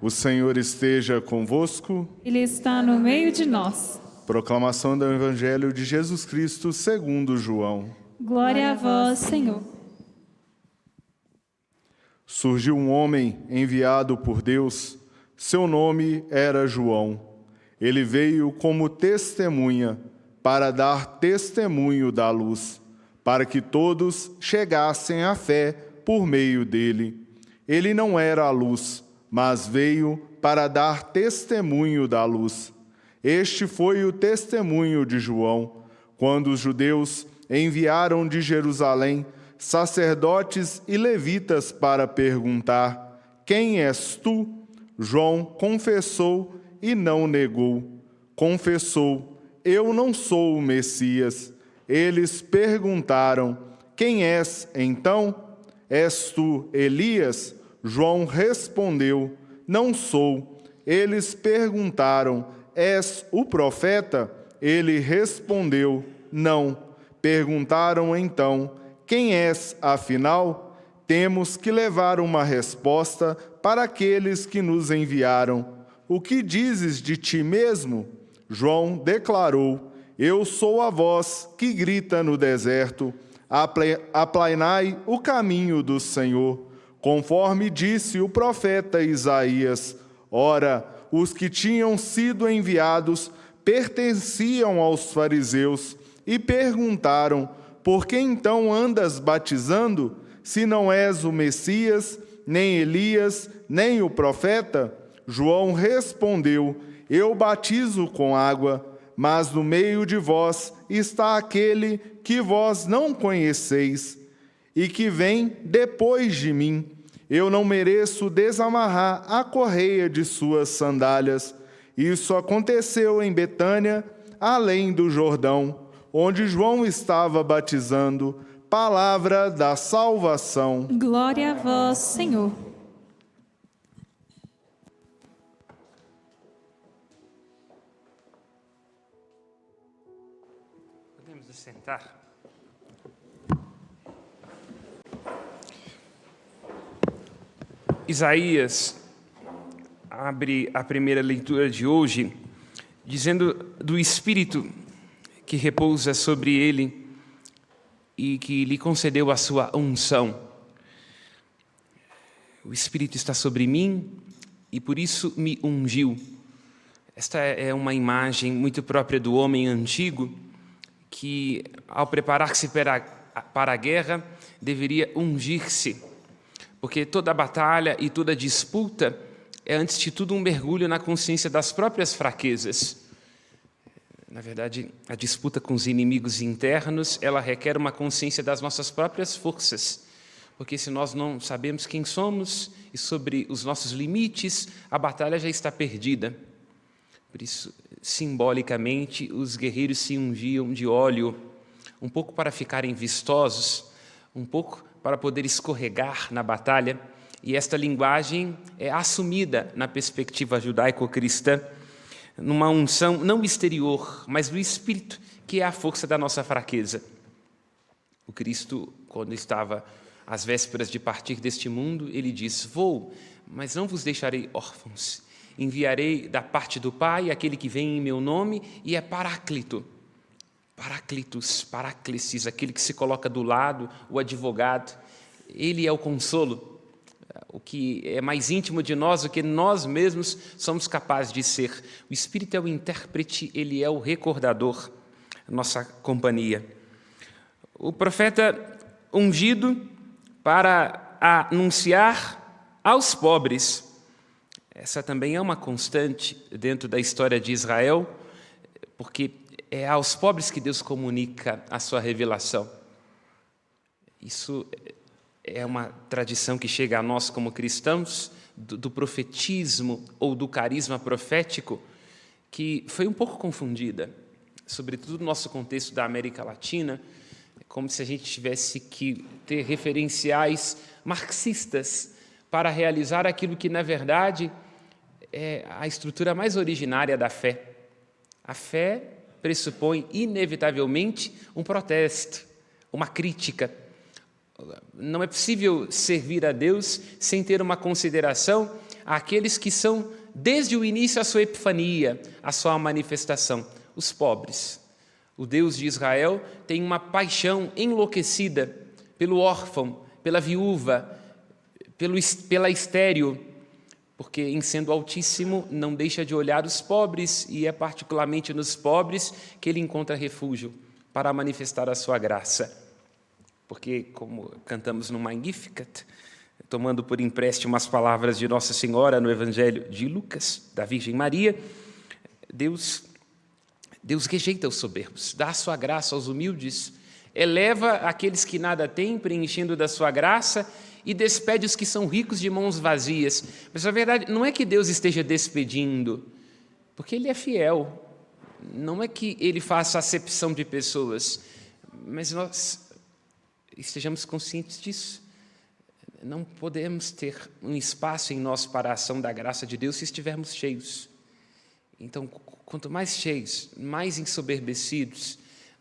O Senhor esteja convosco. Ele está no meio de nós. Proclamação do Evangelho de Jesus Cristo segundo João. Glória a vós, Senhor. Surgiu um homem enviado por Deus. Seu nome era João. Ele veio como testemunha para dar testemunho da luz, para que todos chegassem à fé por meio dele. Ele não era a luz, mas veio para dar testemunho da luz. Este foi o testemunho de João, quando os judeus enviaram de Jerusalém sacerdotes e levitas para perguntar: quem és tu? João confessou e não negou. Confessou: eu não sou o Messias. Eles perguntaram: quem és então? És tu Elias? João respondeu: não sou. Eles perguntaram: és o profeta? Ele respondeu: não. Perguntaram então: quem és, afinal? Temos que levar uma resposta para aqueles que nos enviaram. O que dizes de ti mesmo? João declarou: eu sou a voz que grita no deserto, aplainai o caminho do Senhor, conforme disse o profeta Isaías. Ora, os que tinham sido enviados pertenciam aos fariseus e perguntaram: por que então andas batizando, se não és o Messias, nem Elias, nem o profeta? João respondeu: eu batizo com água, mas no meio de vós está aquele que vós não conheceis, e que vem depois de mim. Eu não mereço desamarrar a correia de suas sandálias. Isso aconteceu em Betânia, além do Jordão, onde João estava batizando. Palavra da salvação. Glória a vós, Senhor. Podemos nos sentar. Isaías abre a primeira leitura de hoje dizendo do Espírito que repousa sobre ele e que lhe concedeu a sua unção. O Espírito está sobre mim e por isso me ungiu. Esta é uma imagem muito própria do homem antigo que, ao preparar-se para a guerra, deveria ungir-se, porque toda batalha e toda disputa é, antes de tudo, um mergulho na consciência das próprias fraquezas. Na verdade, a disputa com os inimigos internos, ela requer uma consciência das nossas próprias forças, porque se nós não sabemos quem somos e sobre os nossos limites, a batalha já está perdida. Por isso, simbolicamente, os guerreiros se ungiam de óleo, um pouco para ficarem vistosos, um pouco para poder escorregar na batalha, e esta linguagem é assumida na perspectiva judaico-cristã, numa unção não exterior, mas do Espírito, que é a força da nossa fraqueza. O Cristo, quando estava às vésperas de partir deste mundo, ele diz: vou, mas não vos deixarei órfãos. Enviarei da parte do Pai aquele que vem em meu nome, e é Paráclito. Paráclitos, Paráclisis, aquele que se coloca do lado, o advogado. Ele é o consolo, o que é mais íntimo de nós do que nós mesmos somos capazes de ser. O Espírito é o intérprete, ele é o recordador, nossa companhia. O profeta ungido para anunciar aos pobres. Essa também é uma constante dentro da história de Israel, porque é aos pobres que Deus comunica a sua revelação. Isso é uma tradição que chega a nós como cristãos, do profetismo ou do carisma profético, que foi um pouco confundida, sobretudo no nosso contexto da América Latina, como se a gente tivesse que ter referenciais marxistas para realizar aquilo que, na verdade, é a estrutura mais originária da fé. A fé pressupõe, inevitavelmente, um protesto, uma crítica. Não é possível servir a Deus sem ter uma consideração àqueles que são, desde o início, a sua epifania, a sua manifestação, os pobres. O Deus de Israel tem uma paixão enlouquecida pelo órfão, pela viúva, pela estéril, porque, em sendo Altíssimo, não deixa de olhar os pobres, e é particularmente nos pobres que ele encontra refúgio para manifestar a sua graça. Porque, como cantamos no Magnificat, tomando por empréstimo as palavras de Nossa Senhora no Evangelho de Lucas, da Virgem Maria, Deus rejeita os soberbos, dá a sua graça aos humildes, eleva aqueles que nada têm, preenchendo da sua graça, e despede os que são ricos de mãos vazias. Mas a verdade não é que Deus esteja despedindo, porque Ele é fiel. Não é que Ele faça acepção de pessoas, mas nós estejamos conscientes disso. Não podemos ter um espaço em nós para a ação da graça de Deus se estivermos cheios. Então, quanto mais cheios, mais ensoberbecidos,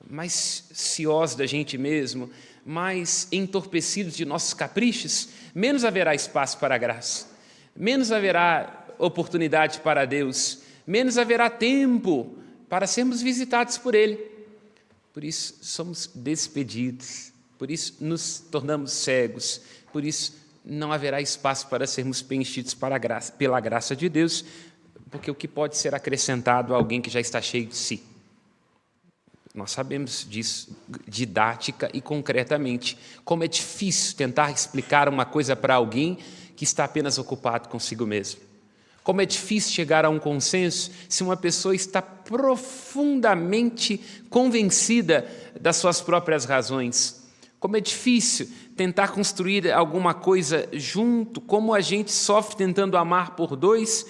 mais ciosos da gente mesmo, mais entorpecidos de nossos caprichos, menos haverá espaço para a graça, menos haverá oportunidade para Deus, menos haverá tempo para sermos visitados por Ele. Por isso somos despedidos, por isso nos tornamos cegos, por isso não haverá espaço para sermos preenchidos pela graça de Deus, porque o que pode ser acrescentado a alguém que já está cheio de si? Nós sabemos disso, didática e concretamente, como é difícil tentar explicar uma coisa para alguém que está apenas ocupado consigo mesmo. Como é difícil chegar a um consenso se uma pessoa está profundamente convencida das suas próprias razões. Como é difícil tentar construir alguma coisa junto, como a gente sofre tentando amar por dois,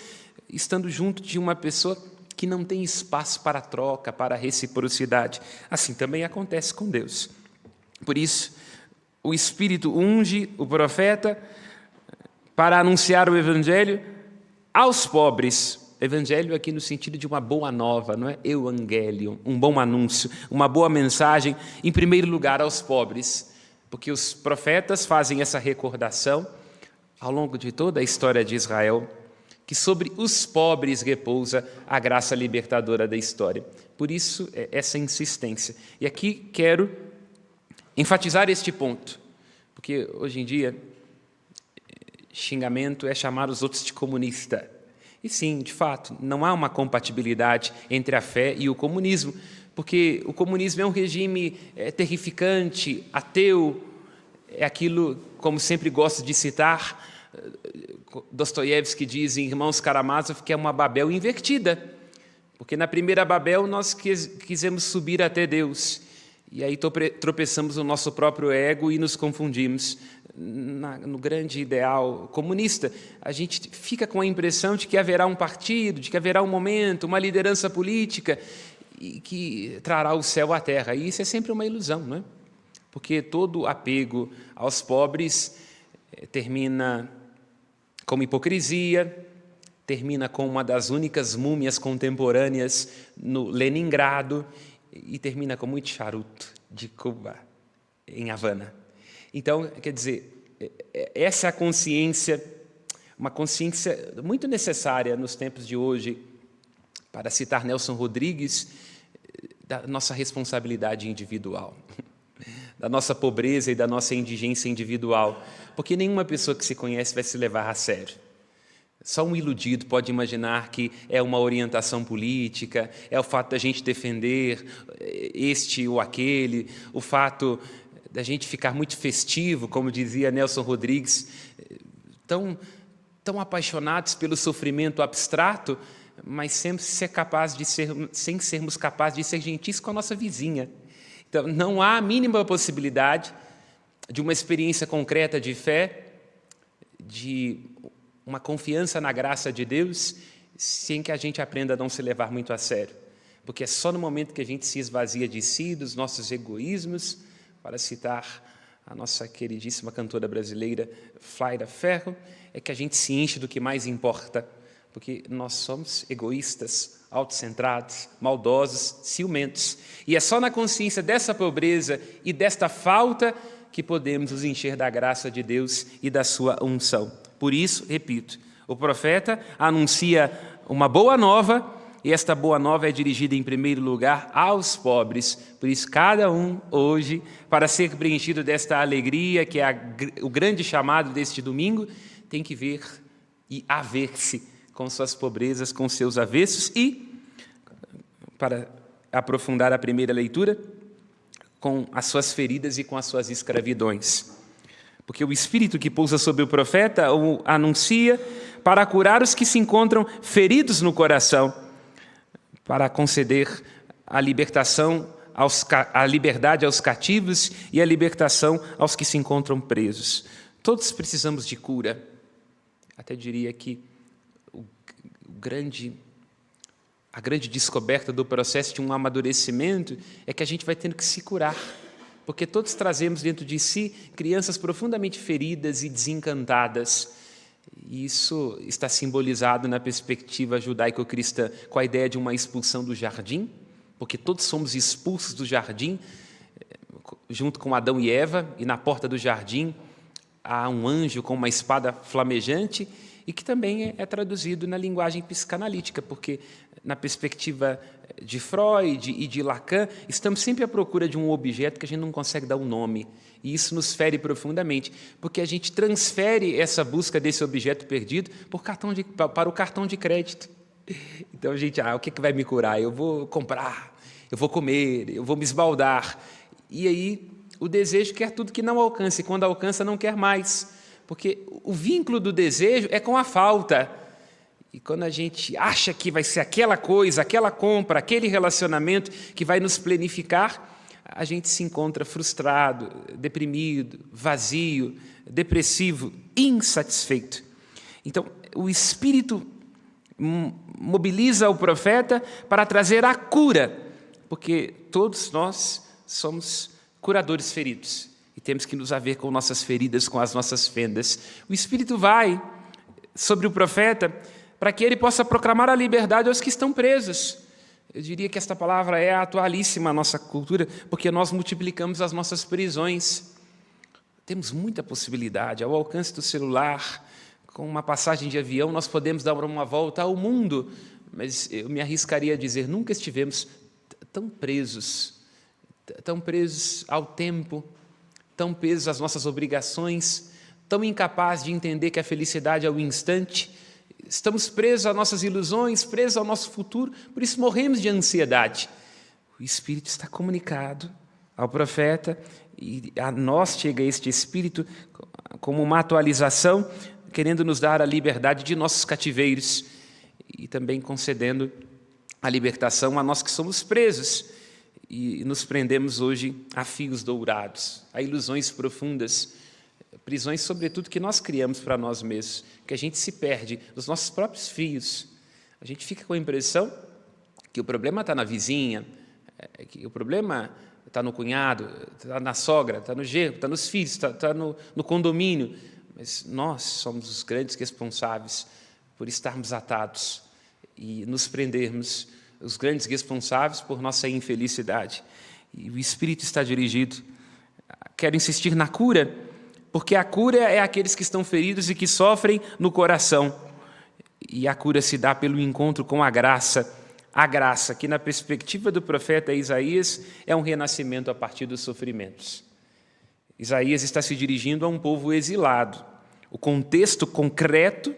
estando junto de uma pessoa que não tem espaço para troca, para reciprocidade. Assim também acontece com Deus. Por isso, o Espírito unge o profeta para anunciar o Evangelho aos pobres. Evangelho aqui no sentido de uma boa nova, não é? Evangelium, um bom anúncio, uma boa mensagem, em primeiro lugar aos pobres, porque os profetas fazem essa recordação ao longo de toda a história de Israel, que sobre os pobres repousa a graça libertadora da história. Por isso, essa insistência. E aqui quero enfatizar este ponto, porque hoje em dia, xingamento é chamar os outros de comunista. E sim, de fato, não há uma compatibilidade entre a fé e o comunismo, porque o comunismo é um regime terrificante, ateu, é aquilo, como sempre gosto de citar, Dostoiévski diz em Irmãos Karamazov que é uma Babel invertida, porque na primeira Babel nós quisemos subir até Deus, e aí tropeçamos no nosso próprio ego e nos confundimos. No grande ideal comunista, a gente fica com a impressão de que haverá um partido, de que haverá um momento, uma liderança política e que trará o céu à terra. E isso é sempre uma ilusão, não é? Porque todo apego aos pobres termina como hipocrisia, termina com uma das únicas múmias contemporâneas no Leningrado e termina com muito charuto de Cuba, em Havana. Então, quer dizer, essa é a consciência, uma consciência muito necessária nos tempos de hoje, para citar Nelson Rodrigues, da nossa responsabilidade individual, da nossa pobreza e da nossa indigência individual, porque nenhuma pessoa que se conhece vai se levar a sério. Só um iludido pode imaginar que é uma orientação política, é o fato da gente defender este ou aquele, o fato da gente ficar muito festivo, como dizia Nelson Rodrigues, tão apaixonados pelo sofrimento abstrato, mas sem sermos capazes de ser gentis com a nossa vizinha. Então, não há a mínima possibilidade de uma experiência concreta de fé, de uma confiança na graça de Deus, sem que a gente aprenda a não se levar muito a sério. Porque é só no momento que a gente se esvazia de si, dos nossos egoísmos, para citar a nossa queridíssima cantora brasileira, Flaira Ferro, é que a gente se enche do que mais importa, porque nós somos egoístas, autocentrados, maldosos, ciumentos. E é só na consciência dessa pobreza e desta falta que podemos nos encher da graça de Deus e da sua unção. Por isso, repito, O profeta anuncia uma boa nova, e esta boa nova é dirigida em primeiro lugar aos pobres. Por isso, cada um hoje, para ser preenchido desta alegria, que é o grande chamado deste domingo, tem que ver e haver-se com suas pobrezas, com seus avessos e, para aprofundar a primeira leitura, com as suas feridas e com as suas escravidões. Porque o Espírito que pousa sobre o profeta o anuncia para curar os que se encontram feridos no coração, para conceder a libertação, a liberdade aos cativos e a libertação aos que se encontram presos. Todos precisamos de cura. Até diria que a grande descoberta do processo de um amadurecimento é que a gente vai tendo que se curar, porque todos trazemos dentro de si crianças profundamente feridas e desencantadas. E isso está simbolizado na perspectiva judaico-cristã com a ideia de uma expulsão do jardim, porque todos somos expulsos do jardim, junto com Adão e Eva, e na porta do jardim há um anjo com uma espada flamejante, e que também é traduzido na linguagem psicanalítica, porque na perspectiva de Freud e de Lacan, estamos sempre à procura de um objeto que a gente não consegue dar um nome. E isso nos fere profundamente, porque a gente transfere essa busca desse objeto perdido para o cartão de crédito. Então a gente, o que vai me curar? Eu vou comprar, eu vou comer, eu vou me esbaldar. E aí o desejo quer tudo que não alcança, e quando alcança não quer mais. Porque o vínculo do desejo é com a falta. E quando a gente acha que vai ser aquela coisa, aquela compra, aquele relacionamento que vai nos plenificar, a gente se encontra frustrado, deprimido, vazio, depressivo, insatisfeito. Então, o Espírito mobiliza o profeta para trazer a cura, porque todos nós somos curadores feridos e temos que nos haver com nossas feridas, com as nossas fendas. O Espírito vai sobre o profeta para que ele possa proclamar a liberdade aos que estão presos. Eu diria que esta palavra é atualíssima à nossa cultura, porque nós multiplicamos as nossas prisões. Temos muita possibilidade, ao alcance do celular, com uma passagem de avião, nós podemos dar uma volta ao mundo, mas eu me arriscaria a dizer, nunca estivemos tão presos ao tempo, tão presos às nossas obrigações, tão incapazes de entender que a felicidade é o instante. Estamos presos às nossas ilusões, presos ao nosso futuro, por isso morremos de ansiedade. O Espírito está comunicado ao profeta e a nós chega este Espírito como uma atualização, querendo nos dar a liberdade de nossos cativeiros e também concedendo a libertação a nós que somos presos e nos prendemos hoje a fios dourados, a ilusões profundas, prisões, sobretudo, que nós criamos para nós mesmos, que a gente se perde dos nossos próprios fios. A gente fica com a impressão que o problema está na vizinha, que o problema está no cunhado, está na sogra, está no genro, está nos filhos, está no condomínio. Mas nós somos os grandes responsáveis por estarmos atados e nos prendermos, os grandes responsáveis por nossa infelicidade. E o Espírito está dirigido. Quero insistir na cura, porque a cura é aqueles que estão feridos e que sofrem no coração. E a cura se dá pelo encontro com a graça, que na perspectiva do profeta Isaías é um renascimento a partir dos sofrimentos. Isaías está se dirigindo a um povo exilado. O contexto concreto,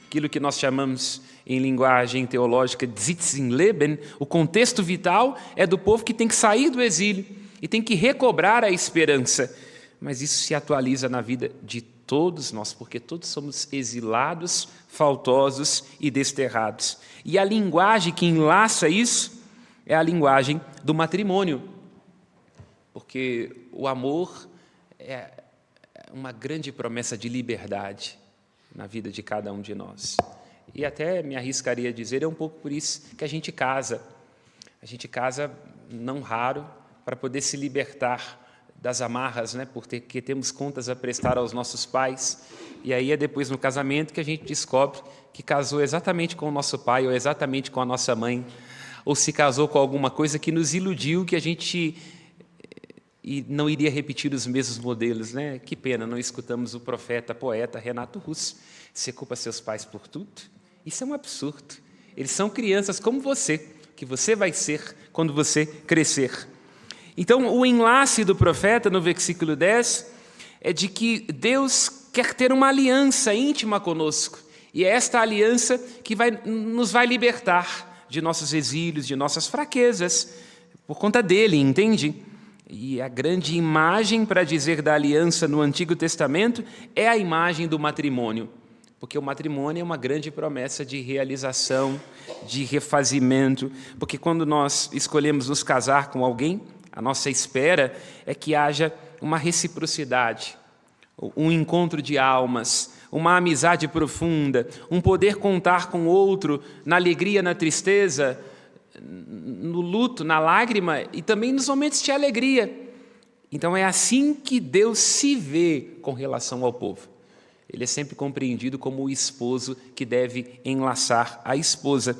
aquilo que nós chamamos em linguagem teológica de Sitzenleben, o contexto vital é do povo que tem que sair do exílio e tem que recobrar a esperança. Mas isso se atualiza na vida de todos nós, porque todos somos exilados, faltosos e desterrados. E a linguagem que enlaça isso é a linguagem do matrimônio, porque o amor é uma grande promessa de liberdade na vida de cada um de nós. E até me arriscaria a dizer, é um pouco por isso que a gente casa. A gente casa, não raro, para poder se libertar das amarras, né? Porque temos contas a prestar aos nossos pais. E aí é depois no casamento que a gente descobre que casou exatamente com o nosso pai ou exatamente com a nossa mãe, ou se casou com alguma coisa que nos iludiu, que a gente e não iria repetir os mesmos modelos, né? Que pena, não escutamos o profeta, poeta Renato Russo. Você culpa seus pais por tudo? Isso é um absurdo. Eles são crianças como você, que você vai ser quando você crescer. Então, o enlace do profeta no versículo 10 é de que Deus quer ter uma aliança íntima conosco. E é esta aliança que nos vai libertar de nossos exílios, de nossas fraquezas, por conta dele, entende? E a grande imagem para dizer da aliança no Antigo Testamento é a imagem do matrimônio. Porque o matrimônio é uma grande promessa de realização, de refazimento. Porque quando nós escolhemos nos casar com alguém, a nossa espera é que haja uma reciprocidade, um encontro de almas, uma amizade profunda, um poder contar com o outro na alegria, na tristeza, no luto, na lágrima e também nos momentos de alegria. Então é assim que Deus se vê com relação ao povo. Ele é sempre compreendido como o esposo que deve enlaçar a esposa.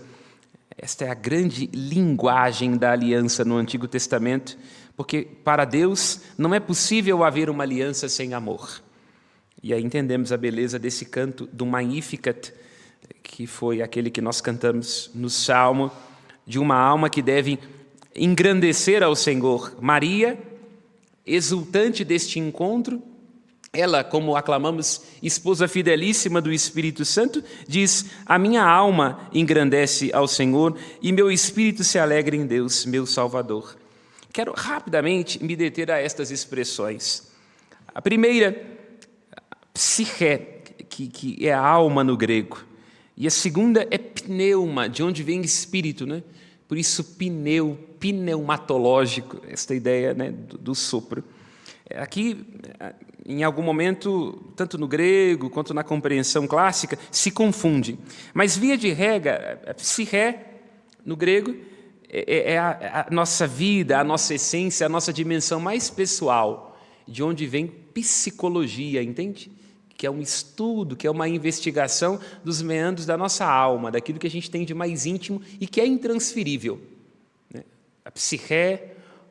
Esta é a grande linguagem da aliança no Antigo Testamento, porque para Deus não é possível haver uma aliança sem amor. E aí entendemos a beleza desse canto do Magnificat, que foi aquele que nós cantamos no Salmo, de uma alma que deve engrandecer ao Senhor. Maria, exultante deste encontro, ela, como aclamamos, esposa fidelíssima do Espírito Santo, diz: a minha alma engrandece ao Senhor e meu espírito se alegra em Deus, meu Salvador. Quero rapidamente me deter a estas expressões. A primeira, psiche, que é a alma no grego. E a segunda é pneuma, de onde vem espírito, né? Por isso pneumatológico, esta ideia, né, do sopro. Aqui, em algum momento, tanto no grego quanto na compreensão clássica, se confunde. Mas, via de regra, a psiche, no grego, é a nossa vida, a nossa essência, a nossa dimensão mais pessoal, de onde vem psicologia, entende? Que é um estudo, que é uma investigação dos meandros da nossa alma, daquilo que a gente tem de mais íntimo e que é intransferível. A psiche,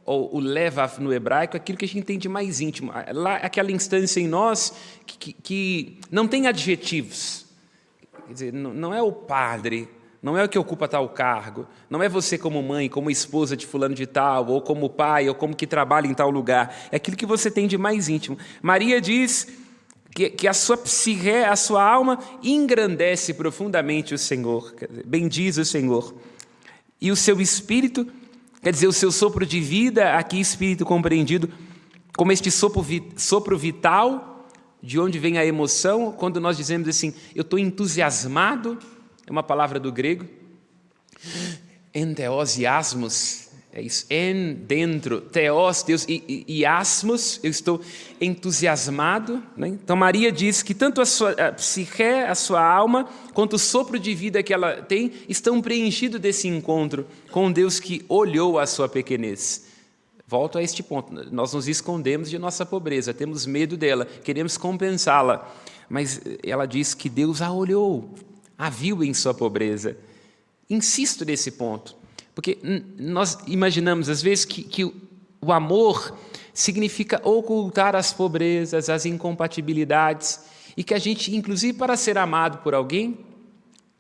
ou o levav no hebraico, é aquilo que a gente tem de mais íntimo. Lá, aquela instância em nós que não tem adjetivos. Quer dizer, não é o padre, não é o que ocupa tal cargo, não é você como mãe, como esposa de fulano de tal, ou como pai, ou como que trabalha em tal lugar. É aquilo que você tem de mais íntimo. Maria diz que a sua psique, a sua alma, engrandece profundamente o Senhor, bendiz o Senhor. E o seu espírito, quer dizer, o seu sopro de vida, aqui espírito compreendido como este sopro vital, de onde vem a emoção, quando nós dizemos assim, eu estou entusiasmado, é uma palavra do grego, entheosiasmos, é isso, en, dentro, theos, Deus, e asmos, eu estou entusiasmado. Né? Então Maria diz que tanto a psique, a sua alma, quanto o sopro de vida que ela tem, estão preenchidos desse encontro com Deus que olhou a sua pequenez. Volto a este ponto, nós nos escondemos de nossa pobreza, temos medo dela, queremos compensá-la, mas ela diz que Deus a olhou, a viu em sua pobreza. Insisto nesse ponto, porque nós imaginamos às vezes que o amor significa ocultar as pobrezas, as incompatibilidades, e que a gente, inclusive para ser amado por alguém,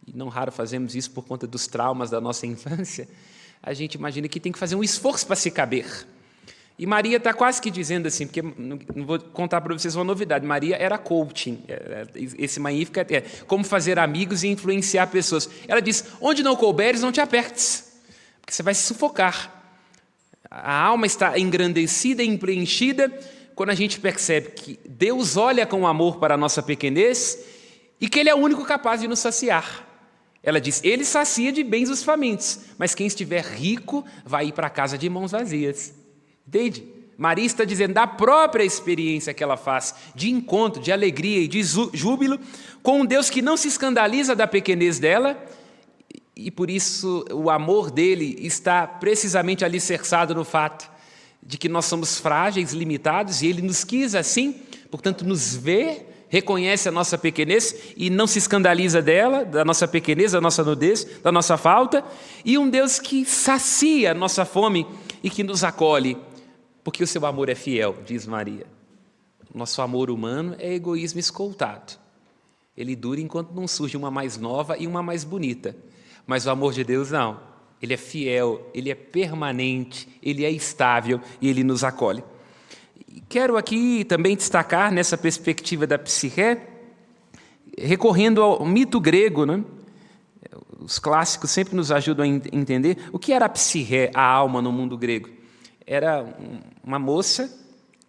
e não raro fazemos isso por conta dos traumas da nossa infância, a gente imagina que tem que fazer um esforço para se caber. E Maria está quase que dizendo assim, porque não vou contar para vocês uma novidade, Maria era coaching, esse Magnificat é como fazer amigos e influenciar pessoas. Ela diz, onde não couberes, não te apertes, porque você vai se sufocar. A alma está engrandecida e preenchida quando a gente percebe que Deus olha com amor para a nossa pequenez e que Ele é o único capaz de nos saciar. Ela diz, Ele sacia de bens os famintos, mas quem estiver rico vai ir para casa de mãos vazias. Entende? Maria está dizendo da própria experiência que ela faz de encontro, de alegria e de júbilo com um Deus que não se escandaliza da pequenez dela e por isso o amor dele está precisamente alicerçado no fato de que nós somos frágeis, limitados e ele nos quis assim, portanto nos vê, reconhece a nossa pequenez e não se escandaliza dela, da nossa pequenez, da nossa nudez, da nossa falta, e um Deus que sacia a nossa fome e que nos acolhe porque o seu amor é fiel, diz Maria. Nosso amor humano é egoísmo escoltado. Ele dura enquanto não surge uma mais nova e uma mais bonita. Mas o amor de Deus não. Ele é fiel, ele é permanente, ele é estável e ele nos acolhe. Quero aqui também destacar, nessa perspectiva da psique, recorrendo ao mito grego, né? Os clássicos sempre nos ajudam a entender o que era a psique, a alma no mundo grego. Era uma moça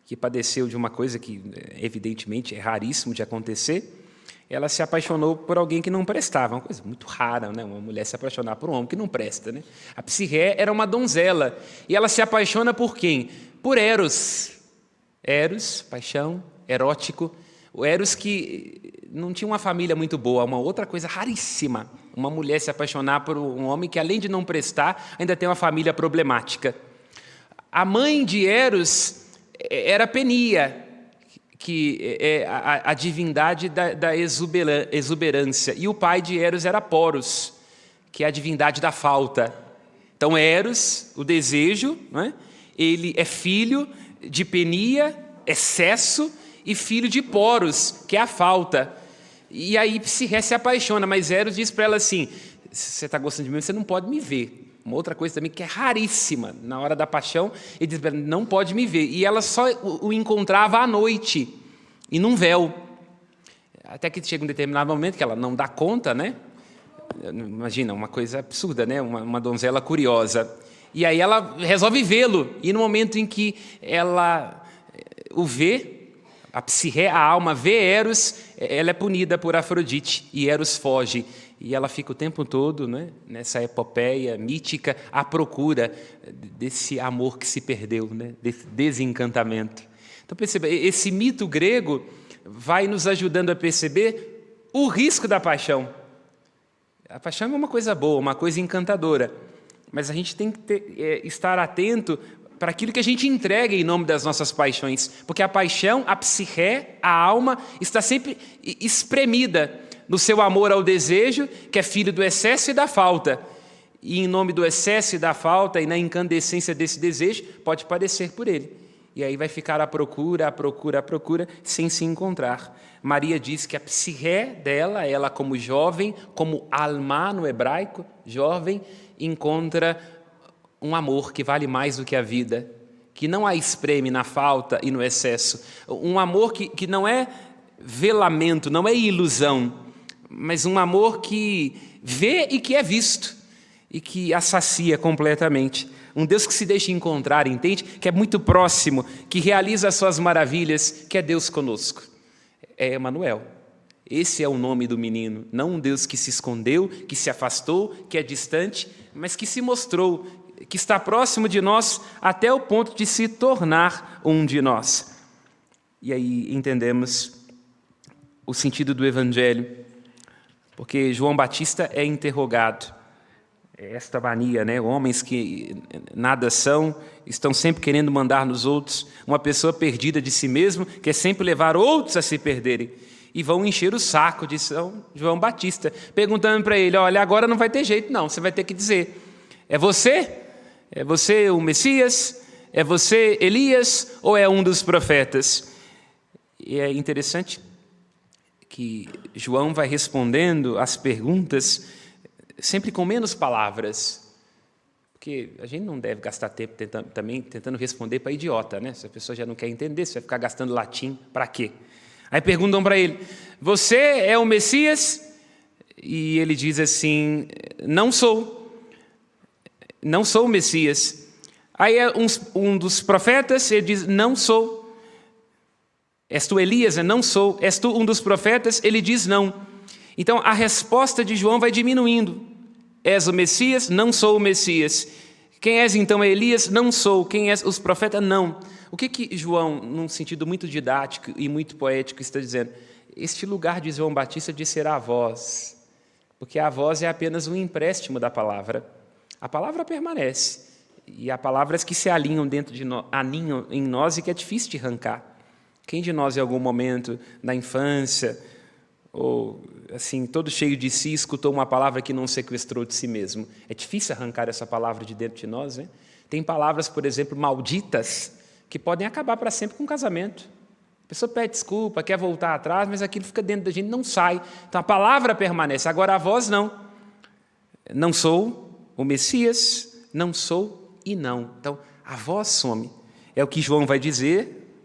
que padeceu de uma coisa que, evidentemente, é raríssimo de acontecer. Ela se apaixonou por alguém que não prestava, uma coisa muito rara, né? Uma mulher se apaixonar por um homem que não presta, né? A psique era uma donzela, e ela se apaixona por quem? Por Eros. Eros, paixão, erótico. O Eros que não tinha uma família muito boa, uma outra coisa raríssima. Uma mulher se apaixonar por um homem que, além de não prestar, ainda tem uma família problemática. A mãe de Eros era Penia, que é a divindade da exuberância. E o pai de Eros era Poros, que é a divindade da falta. Então, Eros, o desejo, né? Ele é filho de Penia, excesso, e filho de Poros, que é a falta. E aí Psique se apaixona, mas Eros diz para ela assim, você está gostando de mim, você não pode me ver. Uma outra coisa também que é raríssima, na hora da paixão, ele diz para ela, não pode me ver. E ela só o encontrava à noite, e num véu. Até que chega um determinado momento que ela não dá conta, né? Imagina, uma coisa absurda, né? Uma donzela curiosa. E aí ela resolve vê-lo. E no momento em que ela o vê, a psique, a alma, vê Eros, ela é punida por Afrodite. E Eros foge. E ela fica o tempo todo, né, nessa epopeia mítica, à procura desse amor que se perdeu, né, desse desencantamento. Então, perceba, esse mito grego vai nos ajudando a perceber o risco da paixão. A paixão é uma coisa boa, uma coisa encantadora, mas a gente tem que estar atento para aquilo que a gente entrega em nome das nossas paixões, porque a paixão, a psique, a alma, está sempre espremida no seu amor ao desejo, que é filho do excesso e da falta. E em nome do excesso e da falta, e na incandescência desse desejo, pode padecer por ele. E aí vai ficar à procura, sem se encontrar. Maria diz que a psique dela, ela como jovem, como alma no hebraico, jovem, encontra um amor que vale mais do que a vida, que não a espreme na falta e no excesso. Um amor que não é velamento, não é ilusão, mas um amor que vê e que é visto, e que a sacia completamente. Um Deus que se deixa encontrar, entende? Que é muito próximo, que realiza as suas maravilhas, que é Deus conosco. É Emanuel. Esse é o nome do menino, não um Deus que se escondeu, que se afastou, que é distante, mas que se mostrou, que está próximo de nós até o ponto de se tornar um de nós. E aí entendemos o sentido do Evangelho, porque João Batista é interrogado. É esta mania, né? Homens que nada são, estão sempre querendo mandar nos outros. Uma pessoa perdida de si mesmo, quer sempre levar outros a se perderem. E vão encher o saco de São João Batista, perguntando para ele, olha, agora não vai ter jeito não, você vai ter que dizer, é você? É você o Messias? É você Elias? Ou é um dos profetas? E é interessante que João vai respondendo as perguntas sempre com menos palavras, porque a gente não deve gastar tempo tentando responder para idiota, né? Se a pessoa já não quer entender, você vai ficar gastando latim, para quê? Aí perguntam para ele, você é o Messias? E ele diz assim, não sou o Messias. Aí um dos profetas, ele diz, não sou. És tu Elias? Não sou. És tu um dos profetas? Ele diz não. Então a resposta de João vai diminuindo. És o Messias? Não sou o Messias. Quem és então Elias? Não sou. Quem és os profetas? Não. O que João, num sentido muito didático e muito poético, está dizendo? Este lugar de João Batista de ser a voz, porque a voz é apenas um empréstimo da palavra. A palavra permanece, e há palavras que se alinham dentro de nós, aninham em nós e que é difícil de arrancar. Quem de nós, em algum momento, na infância, ou assim, todo cheio de si, escutou uma palavra que não sequestrou de si mesmo? É difícil arrancar essa palavra de dentro de nós, né? Tem palavras, por exemplo, malditas, que podem acabar para sempre com o casamento. A pessoa pede desculpa, quer voltar atrás, mas aquilo fica dentro da gente, não sai. Então a palavra permanece, agora a voz não. Não sou o Messias, não sou e não. Então a voz some. É o que João vai dizer,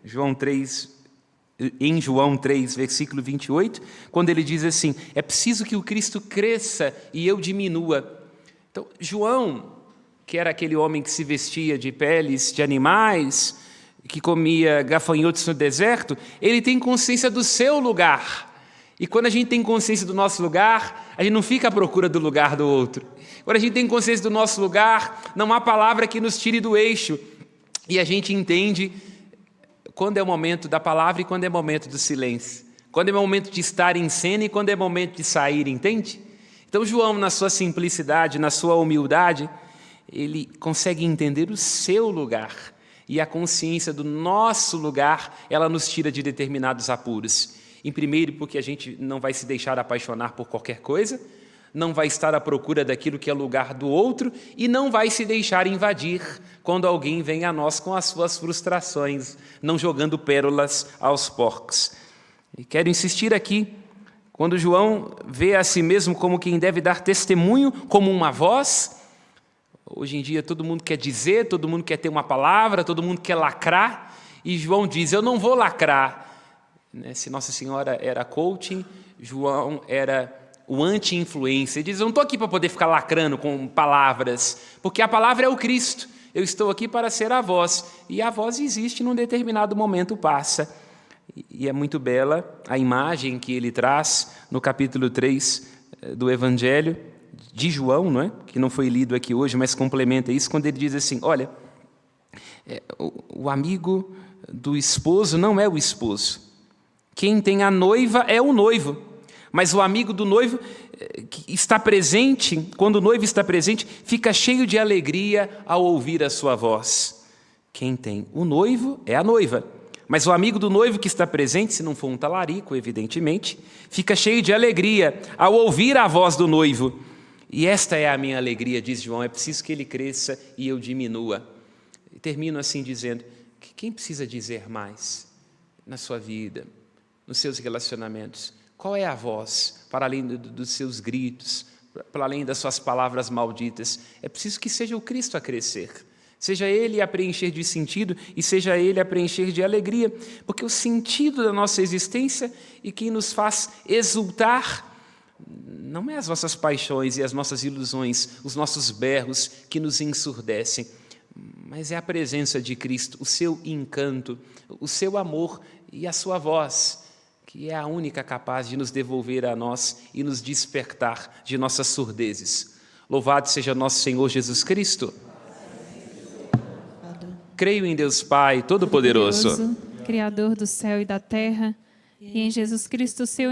em João 3, versículo 28, quando ele diz assim: é preciso que o Cristo cresça e eu diminua. Então, João, que era aquele homem que se vestia de peles de animais, que comia gafanhotos no deserto, ele tem consciência do seu lugar. E quando a gente tem consciência do nosso lugar, a gente não fica à procura do lugar do outro. Quando a gente tem consciência do nosso lugar, não há palavra que nos tire do eixo. E a gente entende quando é o momento da palavra e quando é o momento do silêncio. Quando é o momento de estar em cena e quando é o momento de sair, entende? Então João, na sua simplicidade, na sua humildade, ele consegue entender o seu lugar. E a consciência do nosso lugar, ela nos tira de determinados apuros. Em primeiro, porque a gente não vai se deixar apaixonar por qualquer coisa, não vai estar à procura daquilo que é lugar do outro e não vai se deixar invadir quando alguém vem a nós com as suas frustrações, não jogando pérolas aos porcos. E quero insistir aqui, quando João vê a si mesmo como quem deve dar testemunho, como uma voz. Hoje em dia todo mundo quer dizer, todo mundo quer ter uma palavra, todo mundo quer lacrar, e João diz: eu não vou lacrar. Se Nossa Senhora era coaching, João era o anti-influência. Ele diz: eu não estou aqui para poder ficar lacrando com palavras, porque a palavra é o Cristo. Eu estou aqui para ser a voz. E a voz existe, num determinado momento passa. E é muito bela a imagem que ele traz no capítulo 3 do Evangelho de João, não é? Que não foi lido aqui hoje, mas complementa isso, quando ele diz assim: olha, o amigo do esposo não é o esposo. Quem tem a noiva é o noivo. Mas o amigo do noivo que está presente, quando o noivo está presente, fica cheio de alegria ao ouvir a sua voz. Quem tem o noivo é a noiva. Mas o amigo do noivo que está presente, se não for um talarico, evidentemente, fica cheio de alegria ao ouvir a voz do noivo. E esta é a minha alegria, diz João, é preciso que ele cresça e eu diminua. E termino assim dizendo: que quem precisa dizer mais na sua vida, nos seus relacionamentos? Qual é a voz, para além dos seus gritos, para além das suas palavras malditas? É preciso que seja o Cristo a crescer, seja Ele a preencher de sentido e seja Ele a preencher de alegria, porque o sentido da nossa existência e quem nos faz exultar não é as nossas paixões e as nossas ilusões, os nossos berros que nos ensurdecem, mas é a presença de Cristo, o seu encanto, o seu amor e a sua voz, que é a única capaz de nos devolver a nós e nos despertar de nossas surdezes. Louvado seja nosso Senhor Jesus Cristo. Creio em Deus Pai Todo-Poderoso, Criador do céu e da terra, e em Jesus Cristo, seu